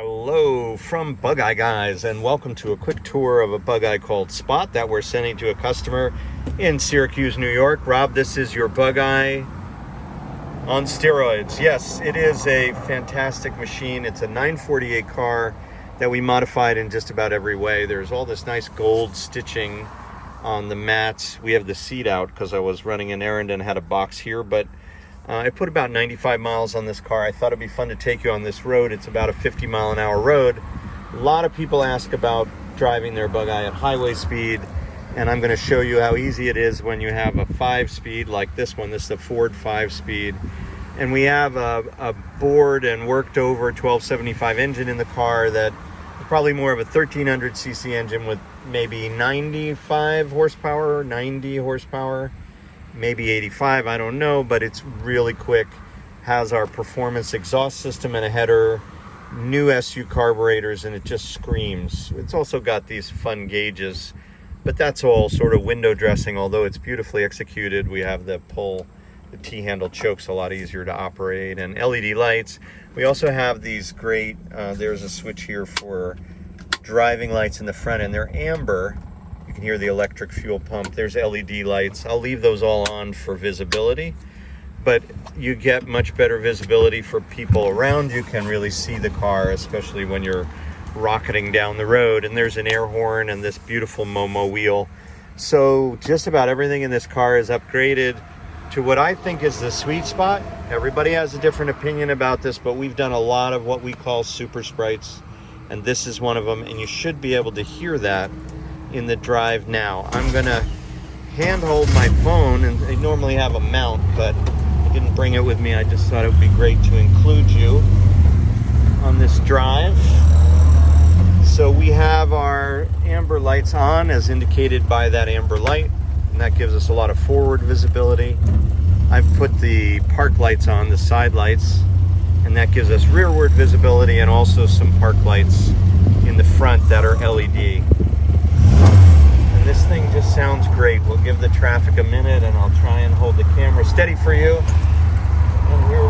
Hello from Bugeye guys, and welcome to a quick tour of a Bugeye called Spot that we're sending to a customer in Syracuse, New York. Rob, this is your Bugeye on steroids. Yes, it is a fantastic machine. It's a 948 car that we modified in just about every way. There's all this nice gold stitching on the mats. We have the seat out because I was running an errand and had a box here, but I put about 95 miles on this car. I thought it'd be fun to take you on this road. It's about a 50-mile-an-hour road. A lot of people ask about driving their Bugeye at highway speed, and I'm going to show you how easy it is when you have a 5-speed like this one. This is a Ford 5-speed, and we have a bored and worked over 1275 engine in the car that is probably more of a 1300cc engine with maybe 95 horsepower, 90 horsepower. Maybe 85, I don't know, but it's really quick. Has our performance exhaust system and a header, new SU carburetors, and it just screams. It's also got these fun gauges, but that's all sort of window dressing. Although it's beautifully executed, we have the T-handle choke's a lot easier to operate, and LED lights. We also have these great, there's a switch here for driving lights in the front, and they're amber. You can hear the electric fuel pump. There's LED lights. I'll leave those all on for visibility, but you get much better visibility for people around. You can really see the car, especially when you're rocketing down the road. And there's an air horn and this beautiful Momo wheel. So just about everything in this car is upgraded to what I think is the sweet spot. Everybody has a different opinion about this, but we've done a lot of what we call super sprites, and this is one of them, and you should be able to hear that in the drive now. I'm gonna handhold my phone, and I normally have a mount, but I didn't bring it with me. I just thought it would be great to include you on this drive. So we have our amber lights on as indicated by that amber light, and that gives us a lot of forward visibility. I've put the park lights on, the side lights, and that gives us rearward visibility, and also some park lights in the front that are LED. This thing just sounds great. We'll give the traffic a minute, and I'll try and hold the camera steady for you. And here